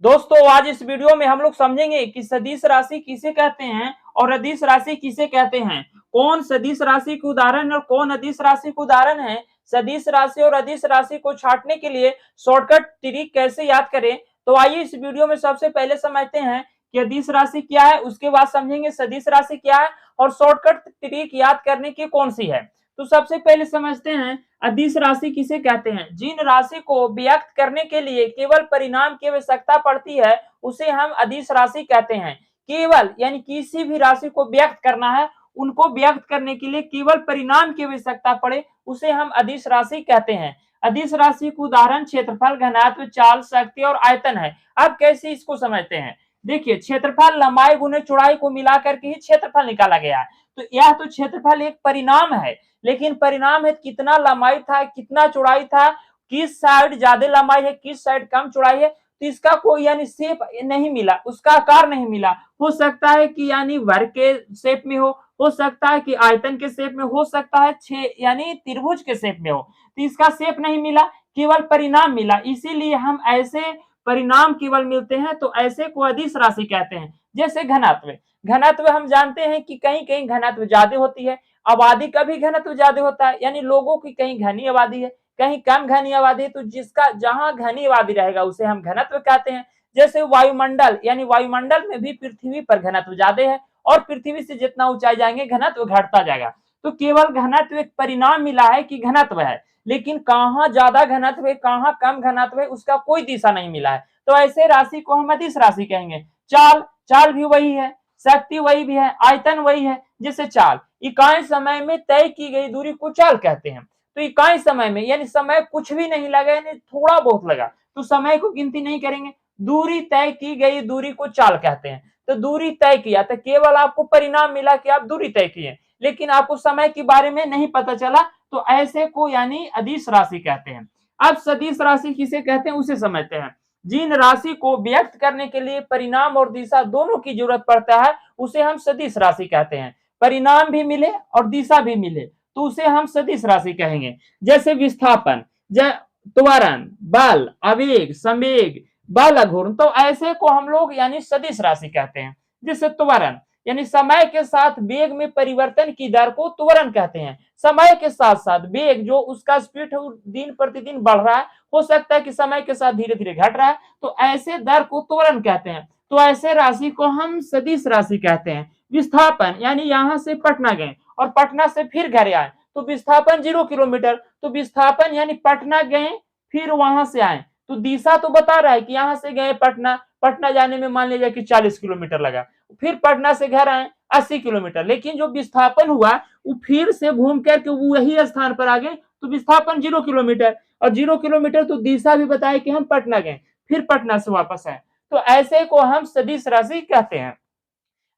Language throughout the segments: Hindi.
दोस्तों आज इस वीडियो में हम लोग समझेंगे कि सदिश राशि किसे कहते हैं और अदिश राशि किसे कहते हैं। कौन सदिश राशि के उदाहरण और कौन अदिश राशि के उदाहरण है। सदिश राशि और अदिश राशि को छांटने के लिए शॉर्टकट ट्रिक कैसे याद करें। तो आइए इस वीडियो में सबसे पहले समझते हैं कि अदिश राशि क्या है, उसके बाद समझेंगे सदिश राशि क्या है और शॉर्टकट ट्रिक याद करने की कौन सी है। तो सबसे पहले समझते हैं अदिश राशि किसे कहते हैं। जिन राशि को व्यक्त करने के लिए केवल परिणाम की आवश्यकता पड़ती है उसे हम अदिश राशि कहते हैं। केवल यानी किसी भी राशि को व्यक्त करना है, उनको व्यक्त करने के लिए केवल परिणाम की आवश्यकता पड़े उसे हम अदिश राशि कहते हैं। अदिश राशि का उदाहरण क्षेत्रफल, घनत्व, चाल, शक्ति और आयतन है। अब कैसे इसको समझते हैं। देखिए क्षेत्रफल लंबाई गुने चौड़ाई को मिलाकर के ही क्षेत्रफल निकाला गया है। तो यह तो क्षेत्रफल एक परिणाम है, लेकिन परिणाम है कितना लंबाई था, कितना चौड़ाई था, किस साइड ज्यादा लंबाई है, किस साइड कम चौड़ाई है, तो इसका कोई यानी शेप नहीं मिला, उसका आकार नहीं मिला। हो सकता है कि यानी वर्ग के शेप में हो सकता है कि आयतन के शेप में, हो सकता है छह यानी त्रिभुज के शेप में हो, तो इसका शेप नहीं मिला, केवल परिणाम मिला। इसीलिए हम ऐसे परिणाम केवल मिलते हैं तो ऐसे को अदिश राशि कहते हैं। जैसे घनत्व, घनत्व हम जानते हैं कि कहीं कहीं घनत्व ज्यादा होती है, आबादी का भी घनत्व ज्यादा होता है, यानी लोगों की कहीं घनी आबादी है, कहीं कम घनी आबादी है, तो जिसका जहां घनी आबादी रहेगा उसे हम घनत्व कहते हैं। जैसे वायुमंडल, यानी वायुमंडल में भी पृथ्वी पर घनत्व ज्यादा है और पृथ्वी से जितना ऊंचाई जाएंगे घनत्व घटता जाएगा। तो केवल घनत्व एक परिणाम मिला है कि घनत्व है, लेकिन कहाँ ज्यादा घनत्व है कहाँ कम घनत्व है उसका कोई दिशा नहीं मिला है। तो ऐसे राशि को हम अदिश राशि कहेंगे। चाल, चाल भी वही है, शक्ति वही भी है, आयतन वही है। जैसे चाल, इकाई समय में तय की गई दूरी को चाल कहते हैं। तो इकाई समय में यानी समय कुछ भी नहीं लगा, यानी थोड़ा बहुत लगा तो समय को गिनती नहीं करेंगे। दूरी तय की गई दूरी को चाल कहते हैं। तो दूरी तय किया तो केवल आपको परिणाम मिला कि आप दूरी तय किए, लेकिन आपको समय के बारे में नहीं पता चला, तो ऐसे को यानी अदिश राशि कहते हैं। अब सदिश राशि किसे कहते हैं उसे समझते हैं। जिन राशि को व्यक्त करने के लिए परिणाम और दिशा दोनों की जरूरत पड़ता है उसे हम सदिश राशि कहते हैं। परिणाम भी मिले और दिशा भी मिले तो उसे हम सदिश राशि कहेंगे। जैसे विस्थापन, त्वरण, बल, आवेग, संवेग, बल घूर्ण, तो ऐसे को हम लोग यानी सदिश राशि कहते हैं। जैसे त्वरण यानी समय के साथ वेग में परिवर्तन की दर को त्वरण कहते हैं। समय के साथ साथ वेग जो उसका स्पीड है दिन प्रतिदिन बढ़ रहा है, हो सकता है कि समय के साथ धीरे धीरे घट रहा है, तो ऐसे दर को त्वरण कहते हैं। तो ऐसे राशि को हम सदिश राशि कहते हैं। विस्थापन यानी यहां से पटना गए और पटना से फिर घर आए तो विस्थापन 0 किलोमीटर। तो विस्थापन यानी पटना गए फिर वहां से आए, तो दिशा तो बता रहा है कि यहां से गए पटना, पटना जाने में मान लीजिए कि 40 किलोमीटर लगा, फिर पटना से घर आए 80 किलोमीटर, लेकिन जो विस्थापन हुआ वो फिर से घूम करके वही स्थान पर आ गए, तो विस्थापन 0 किलोमीटर, और 0 किलोमीटर तो दिशा भी बताए कि हम पटना गए फिर पटना से वापस आए, तो ऐसे को हम सदिश राशि कहते हैं।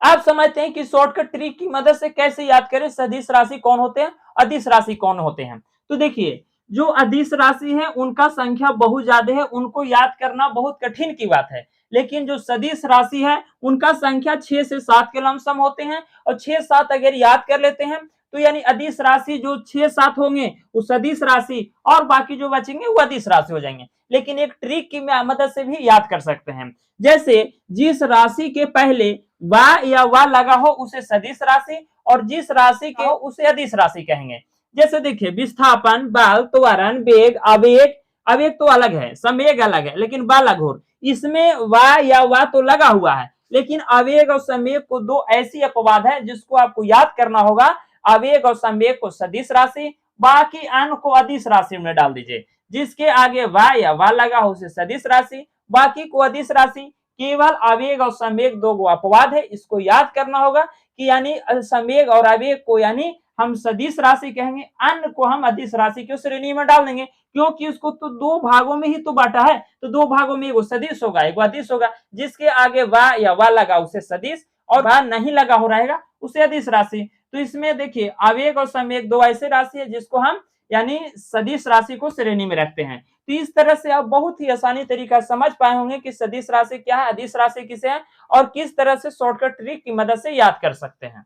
आप समझते हैं कि शॉर्टकट ट्रिक की मदद से कैसे याद करें सदिश राशि कौन होते हैं, अदिश राशि कौन होते हैं। तो देखिए जो अदिश राशि है उनका संख्या बहुत ज्यादा है, उनको याद करना बहुत कठिन की बात है, लेकिन जो सदिश राशि है उनका संख्या 6 से 7 के लमसम होते हैं, और 6-7 अगर याद कर लेते हैं तो यानी अदिश राशि जो 6-7 होंगे वो सदिश राशि, और बाकी जो बचेंगे वो अदिश राशि हो जाएंगे। लेकिन एक ट्रिक की मदद से भी याद कर सकते हैं। जैसे जिस राशि के पहले वा या वा लगा हो उसे सदिश राशि, और जिस राशि के हो उसे अदिश राशि कहेंगे। जैसे देखिए विस्थापन, बल, त्वरण, वेग, आवेग, आवेग तो अलग है, संवेग अलग है, लेकिन बल घूर्ण, इसमें वा या वा तो लगा हुआ है, लेकिन आवेग और संवेग को दो ऐसी अपवाद है जिसको आपको याद करना होगा। आवेग और संवेग को सदिश राशि, बाकी अन्य को अदिश राशि में डाल दीजिए। जिसके आगे वा या वा लगा हो उसे सदिश राशि, बाकी को अदिश राशि। केवल आवेग और संवेग दो अपवाद है, इसको याद करना होगा कि यानी संवेग और आवेग को यानी हम सदिश राशि कहेंगे, अन्य को हम अदिश राशि की श्रेणी में डाल देंगे, क्योंकि उसको तो दो भागों में ही तो बांटा है, तो दो भागों में एगो सदिश होगा एगो अदिश होगा। जिसके आगे वा या वा लगा उसे सदिश, और वा नहीं लगा हो रहेगा उसे अदिश राशि। तो इसमें देखिए आवेग और संवेग दो ऐसे राशि है जिसको हम यानी सदिश राशि को श्रेणी में रखते हैं। तो इस तरह से आप बहुत ही आसानी तरीका समझ पाए होंगे कि सदिश राशि क्या है, अदिश राशि किसे है, और किस तरह से शॉर्टकट ट्रिक की मदद से याद कर सकते हैं।